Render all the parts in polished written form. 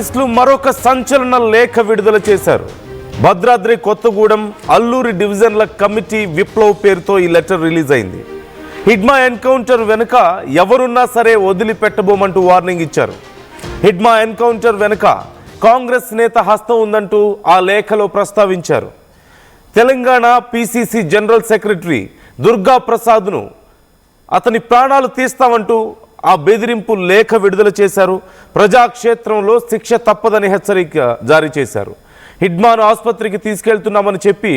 మావోయిస్టులు మరొక సంచలన లేఖ విడుదల చేశారు. భద్రాద్రి కొత్తగూడెం అల్లూరి డివిజన్ల కమిటీ విప్లవ్ పేరుతో ఈ లెటర్ రిలీజ్ అయింది. హిడ్మా ఎన్కౌంటర్ వెనుక ఎవరున్నా సరే వదిలిపెట్టబోమంటూ వార్నింగ్ ఇచ్చారు. హిడ్మా ఎన్కౌంటర్ వెనుక కాంగ్రెస్ నేత హస్తం ఉందంటూ ఆ లేఖలో ప్రస్తావించారు. Telangana PCC general secretary Durga ప్రసాద్ను అతని ప్రాణాలు తీస్తామంటూ ఆ బెదిరింపు లేఖ విడుదల చేశారు. ప్రజాక్షేత్రంలో శిక్ష తప్పదని హెచ్చరిక జారీ చేశారు. హిడ్మాను ఆసుపత్రికి తీసుకెళ్తున్నామని చెప్పి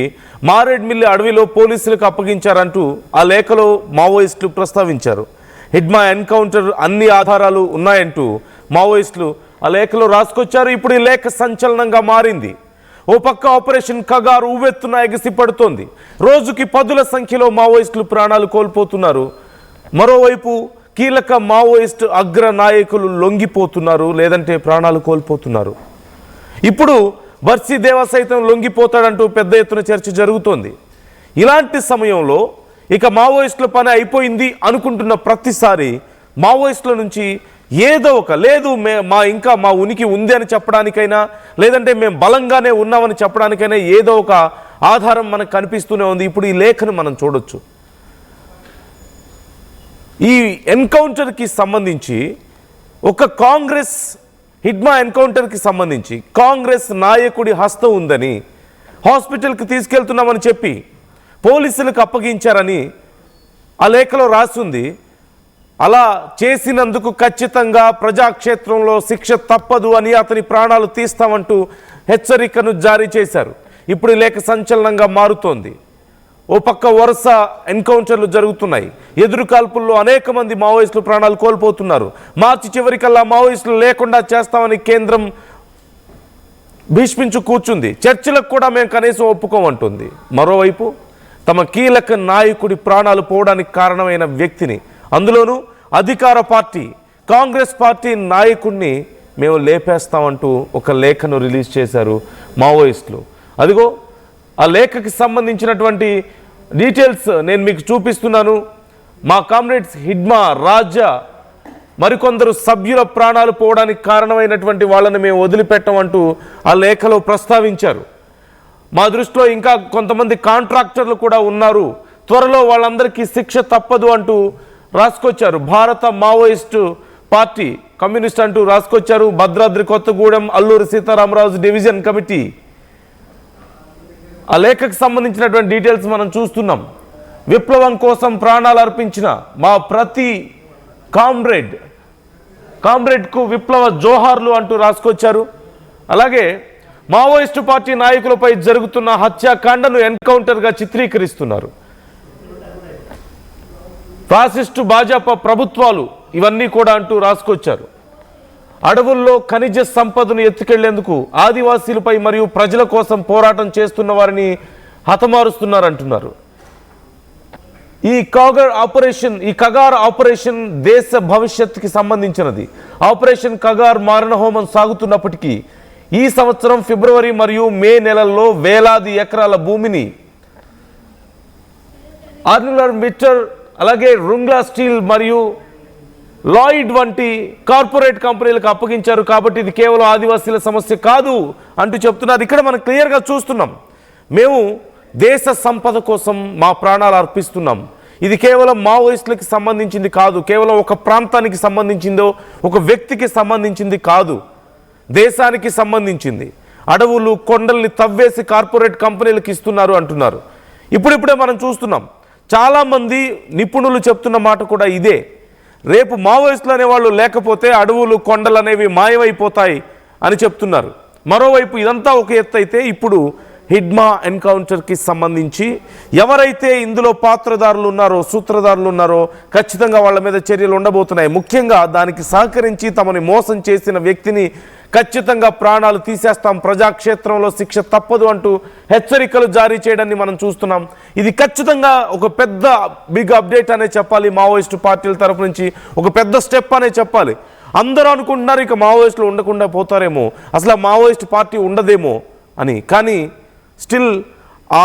మారేడ్మిల్లి అడవిలో పోలీసులకు అప్పగించారంటూ ఆ లేఖలో మావోయిస్టులు ప్రస్తావించారు. హిడ్మా ఎన్కౌంటర్ అన్ని ఆధారాలు ఉన్నాయంటూ మావోయిస్టులు ఆ లేఖలో రాసుకొచ్చారు. ఇప్పుడు ఈ లేఖ సంచలనంగా మారింది. ఓ పక్క ఆపరేషన్ కగారు ఉవ్వెత్తున ఎగసిపడుతోంది. రోజుకి 10ల సంఖ్యలో మావోయిస్టులు ప్రాణాలు కోల్పోతున్నారు. మరోవైపు కీలక మావోయిస్టు అగ్ర నాయకులు లొంగిపోతున్నారు, లేదంటే ప్రాణాలు కోల్పోతున్నారు. ఇప్పుడు బర్సీదేవ సైతం లొంగిపోతాడంటూ పెద్ద ఎత్తున చర్చ జరుగుతోంది. ఇలాంటి సమయంలో ఇక మావోయిస్టుల పని అయిపోయింది అనుకుంటున్న ప్రతిసారి మావోయిస్టుల నుంచి ఏదో ఒక లేదు ఇంకా మా ఉనికి ఉంది అని చెప్పడానికైనా, లేదంటే మేము బలంగానే ఉన్నామని చెప్పడానికైనా ఏదో ఒక ఆధారం మనకు కనిపిస్తూనే ఉంది. ఇప్పుడు ఈ లేఖను మనం చూడొచ్చు. ఈ ఎన్కౌంటర్కి సంబంధించి ఒక కాంగ్రెస్ హిడ్మా ఎన్కౌంటర్కి సంబంధించి కాంగ్రెస్ నాయకుడి హస్తం ఉందని హాస్పిటల్కి తీసుకెళ్తున్నామని చెప్పి పోలీసులకు అప్పగించారని ఆ లేఖలో రాసింది. అలా చేసినందుకు ఖచ్చితంగా ప్రజాక్షేత్రంలో శిక్ష తప్పదు అని అతని ప్రాణాలు తీస్తామంటూ హెచ్చరికను జారీ చేశారు. ఇప్పుడు ఈ లేఖ సంచలనంగా మారుతోంది. ఓ పక్క వరుస ఎన్కౌంటర్లు జరుగుతున్నాయి. ఎదురు కాల్పుల్లో అనేక మంది మావోయిస్టులు ప్రాణాలు కోల్పోతున్నారు. మార్చి చివరికల్లా మావోయిస్టులు లేకుండా చేస్తామని కేంద్రం భీష్మించు కూర్చుంది. చర్చలకు కూడా మేము కనీసం ఒప్పుకోమంటుంది. మరోవైపు తమ కీలక నాయకుడి ప్రాణాలు పోవడానికి కారణమైన వ్యక్తిని, అందులోనూ అధికార పార్టీ కాంగ్రెస్ పార్టీ నాయకుడిని మేము లేపేస్తామంటూ ఒక లేఖను రిలీజ్ చేశారు మావోయిస్టులు. అదిగో ఆ లేఖకి సంబంధించినటువంటి డీటెయిల్స్ నేను మీకు చూపిస్తున్నాను. మా కామ్రేడ్స్ హిడ్మా, రాజా మరికొందరు సభ్యుల ప్రాణాలు పోవడానికి కారణమైనటువంటి వాళ్ళని మేము వదిలిపెట్టమంటూ ఆ లేఖలో ప్రస్తావించారు. మా దృష్టిలో ఇంకా కొంతమంది కాంట్రాక్టర్లు కూడా ఉన్నారు, త్వరలో వాళ్ళందరికీ శిక్ష తప్పదు అంటూ రాసుకొచ్చారు. భారత మావోయిస్టు పార్టీ కమ్యూనిస్ట్ అంటూ రాసుకొచ్చారు. భద్రాద్రి కొత్తగూడెం అల్లూరి సీతారామరాజు డివిజన్ కమిటీ ఆ లేఖకు సంబంధించినటువంటి డీటెయిల్స్ మనం చూస్తున్నాం. విప్లవం కోసం ప్రాణాలు అర్పించిన మా ప్రతి కామ్రేడ్కు విప్లవ జోహార్లు అంటూ రాసుకొచ్చారు. అలాగే మావోయిస్టు పార్టీ నాయకులపై జరుగుతున్న హత్యాకాండను ఎన్కౌంటర్గా చిత్రీకరిస్తున్నారు. ఫాసిస్టు భాజపా ప్రభుత్వాలు ఇవన్నీ కూడా అంటూ రాసుకొచ్చారు. అడవుల్లో ఖనిజ సంపదను ఎత్తుకెళ్లేందుకు ఆదివాసీలపై మరియు ప్రజల కోసం పోరాటం చేస్తున్న వారిని హతమారుస్తున్నారంటున్నారు. ఈ కగార్ ఆపరేషన్ దేశ భవిష్యత్తుకి సంబంధించినది. ఆపరేషన్ కగార్ మారణహోమం సాగుతున్నప్పటికీ ఈ సంవత్సరం ఫిబ్రవరి మరియు మే నెలల్లో వేలాది ఎకరాల భూమిని ఆర్నిలర్ మిట్టర్, అలాగే రుంగ్లా స్టీల్ మరియు లాయిడ్ వంటి కార్పొరేట్ కంపెనీలకు అప్పగించారు. కాబట్టి ఇది కేవలం ఆదివాసీల సమస్య కాదు అంటూ చెప్తున్నారు. ఇక్కడ మనం క్లియర్గా చూస్తున్నాం, మేము దేశ సంపద కోసం మా ప్రాణాలు అర్పిస్తున్నాం. ఇది కేవలం మావోయిస్టులకి సంబంధించింది కాదు, కేవలం ఒక ప్రాంతానికి సంబంధించిందో ఒక వ్యక్తికి సంబంధించింది కాదు, దేశానికి సంబంధించింది. అడవులు కొండల్ని తవ్వేసి కార్పొరేట్ కంపెనీలకు ఇస్తున్నారు అంటున్నారు. ఇప్పుడిప్పుడే మనం చూస్తున్నాం, చాలామంది నిపుణులు చెప్తున్న మాట కూడా ఇదే. రేపు మావోయిస్టులు అనేవాళ్ళు లేకపోతే అడవులు కొండలు అనేవి మాయమైపోతాయి అని చెప్తున్నారు. మరోవైపు ఇదంతా ఒక ఎత్తు అయితే, ఇప్పుడు హిడ్మా ఎన్కౌంటర్కి సంబంధించి ఎవరైతే ఇందులో పాత్రదారులు ఉన్నారో, సూత్రధారులు ఉన్నారో ఖచ్చితంగా వాళ్ళ మీద చర్యలు ఉండబోతున్నాయి. ముఖ్యంగా దానికి సహకరించి తమని మోసం చేసిన వ్యక్తిని ఖచ్చితంగా ప్రాణాలు తీసేస్తాం, ప్రజాక్షేత్రంలో శిక్ష తప్పదు అంటూ హెచ్చరికలు జారీ చేయడాన్ని మనం చూస్తున్నాం. ఇది ఖచ్చితంగా ఒక పెద్ద బిగ్ అప్డేట్ అనే చెప్పాలి. మావోయిస్టు పార్టీల తరపు నుంచి ఒక పెద్ద స్టెప్ అనే చెప్పాలి. అందరూ అనుకుంటున్నారు ఇక మావోయిస్టులు ఉండకుండా పోతారేమో, అసలు మావోయిస్టు పార్టీ ఉండదేమో అని. కానీ స్టిల్ ఆ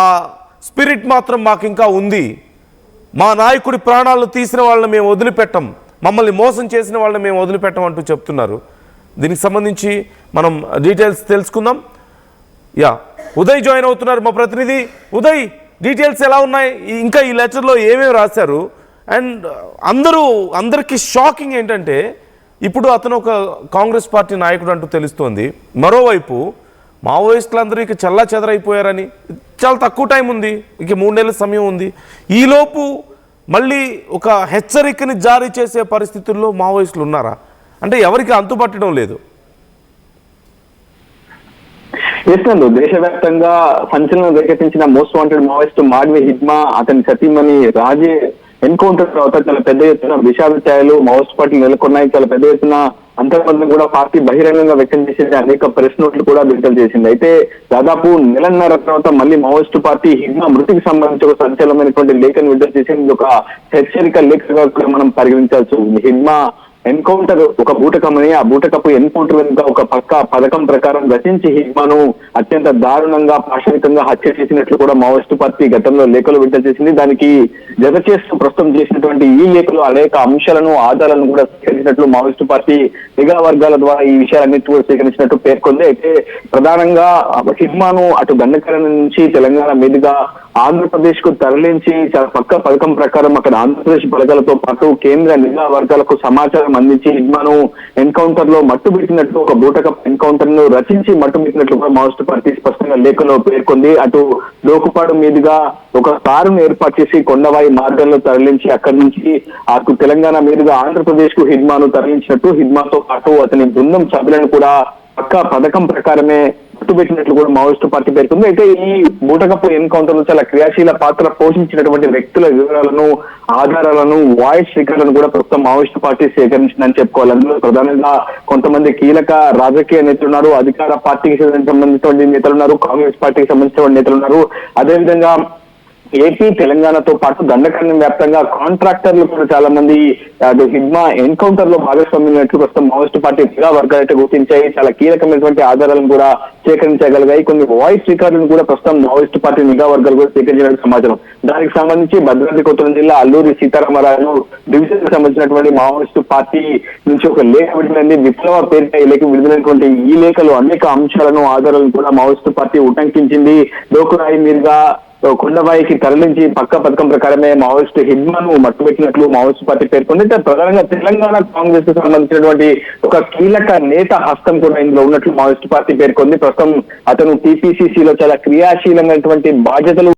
స్పిరిట్ మాత్రం మాకు ఇంకా ఉంది. మా నాయకుడి ప్రాణాలను తీసిన వాళ్ళని మేము వదిలిపెట్టం, మమ్మల్ని మోసం చేసిన వాళ్ళని మేము వదిలిపెట్టం అంటూ చెప్తున్నారు. దీనికి సంబంధించి మనం డీటెయిల్స్ తెలుసుకుందాం. ఉదయ్ జాయిన్ అవుతున్నారు, మా ప్రతినిధి. ఉదయ్, డీటెయిల్స్ ఎలా ఉన్నాయి, ఇంకా ఈ లెటర్లో ఏమేమి రాశారు? అండ్ అందరికీ షాకింగ్ ఏంటంటే ఇప్పుడు అతను ఒక కాంగ్రెస్ పార్టీ నాయకుడు అంటూ తెలుస్తోంది. మరోవైపు మావోయిస్టులు అందరూ ఇక చల్లా చెదరైపోయారని, చాలా తక్కువ టైం ఉంది, ఇక 3 నెలల సమయం ఉంది, ఈలోపు మళ్ళీ ఒక హెచ్చరికని జారీ చేసే పరిస్థితుల్లో మావోయిస్టులు ఉన్నారా? అంటే ఎవరికి అంతుపట్టడం లేదు. దేశవ్యాప్తంగా సంచలనం రేకెత్తించిన most wanted Maoist Madhavi Hidma, అతని సతీమణి రాజే ఎన్కౌంటర్ తర్వాత చాలా పెద్ద ఎత్తున విషాదాలు మావోయిస్ట్ పార్టీలు నెలకొన్నాయి. చాలా పెద్ద ఎత్తున అంతర్బంధం కూడా పార్టీ బహిరంగంగా వ్యక్తం చేసింది, అనేక ప్రెస్ నోట్లు కూడా విడుదల చేసింది. అయితే దాదాపు నెలన్నర తర్వాత మళ్ళీ మావోయిస్టు పార్టీ హిడ్మా మృతికి సంబంధించి ఒక సంచలనమైనటువంటి లేఖను విడుదల చేసింది. ఒక హెచ్చరిక లేఖగా కూడా మనం పరిగణించాల్సి ఉంది. హిడ్మా ఎన్కౌంటర్ ఒక బూటకమని, ఆ బూటకపు ఎన్కౌంటర్ వెనుక ఒక పక్క పథకం ప్రకారం రచించి హిడ్మాను అత్యంత దారుణంగా పాశవికంగా హత్య చేసినట్లు కూడా మావోయిస్టు పార్టీ గతంలో లేఖలు విడుదల చేసింది. దానికి జత చేస్తూ ప్రస్తుతం చేసినటువంటి ఈ లేఖలు అనేక అంశాలను, ఆధారాలను కూడా స్వీకరించినట్లు మావోయిస్టు పార్టీ నిఘా వర్గాల ద్వారా ఈ విషయాలన్నిటి కూడా స్వీకరించినట్టు పేర్కొంది. అయితే ప్రధానంగా హిడ్మాను అటు దండకరణ నుంచి తెలంగాణ మీదుగా ఆంధ్రప్రదేశ్ కు తరలించి చాలా పక్క పథకం ప్రకారం అక్కడ ఆంధ్రప్రదేశ్ ప్రజలతో పాటు కేంద్ర నిఘా వర్గాలకు సమాచారం అందించి హిడ్మాను ఎన్కౌంటర్ లో మట్టుబెట్టినట్లు, ఒక బూటకప్ ఎన్కౌంటర్ ను రచించి మట్టుబెట్టినట్లు కూడా మావోయిస్టు పార్టీ స్పష్టంగా లేఖలో పేర్కొంది. అటు లోకుపాడు మీదుగా ఒక కారును ఏర్పాటు చేసి కొండవాయి మార్గంలో తరలించి అక్కడి నుంచి అటు తెలంగాణ మీదుగా ఆంధ్రప్రదేశ్ కు హిడ్మాను తరలించినట్టు, హిడ్మాతో పాటు అతని బృందం సభ్యులను కూడా పక్క పథకం ప్రకారమే గుర్తుపెట్టినట్లు కూడా మావోయిస్టు పార్టీ పేర్కొంది. అయితే ఈ బూటకపు ఎన్కౌంటర్ లో చాలా క్రియాశీల పాత్ర పోషించినటువంటి వ్యక్తుల వివరాలను, ఆధారాలను, వాయిస్ రికార్డులను కూడా ప్రస్తుతం మావోయిస్టు పార్టీ సేకరించిందని చెప్పుకోవాలి. అందులో ప్రధానంగా కొంతమంది కీలక రాజకీయ నేతలు ఉన్నారు, అధికార పార్టీకి సంబంధించినటువంటి నేతలు ఉన్నారు, కాంగ్రెస్ పార్టీకి సంబంధించినటువంటి నేతలు ఉన్నారు. అదేవిధంగా ఏపీ, తెలంగాణతో పాటు దండకారణ్యం వ్యాప్తంగా కాంట్రాక్టర్లు కూడా చాలా మంది హిడ్మా ఎన్కౌంటర్ లో భాగస్వామ్యమైనట్లు ప్రస్తుతం మావోయిస్టు పార్టీ నిఘా వర్గాలు అయితే గుర్తించాయి. చాలా కీలకమైనటువంటి ఆధారాలను కూడా సేకరించగలిగాయి. కొన్ని వాయిస్ రికార్డులను కూడా ప్రస్తుతం మావోయిస్టు పార్టీ నిఘా వర్గాలు కూడా సేకరించినట్టు సమాచారం. దానికి సంబంధించి భద్రాద్రి కొత్తగూడెం జిల్లా అల్లూరి సీతారామరాజు డివిజన్ కి సంబంధించినటువంటి మావోయిస్టు పార్టీ నుంచి ఒక లేఖ విడుదలైంది. విప్లవ పేరిట ఈ లేఖ విడుదలైనటువంటి ఈ లేఖలు అనేక అంశాలను, ఆధారాలను కూడా మావోయిస్టు పార్టీ ఉటంకించింది. లోకురాయి మీదుగా కొండవాయికి తరలించి పక్క పథకం ప్రకారమే మావోయిస్టు హిడ్మాను మట్టుబెట్టినట్లు మావోయిస్టు పార్టీ పేర్కొంది. ప్రధానంగా తెలంగాణ కాంగ్రెస్ కు సంబంధించినటువంటి ఒక కీలక నేత హస్తం కూడా ఇందులో ఉన్నట్లు మావోయిస్టు పార్టీ పేర్కొంది. ప్రస్తుతం అతను టీపీసీసీలో చాలా క్రియాశీలమైనటువంటి బాధ్యతలు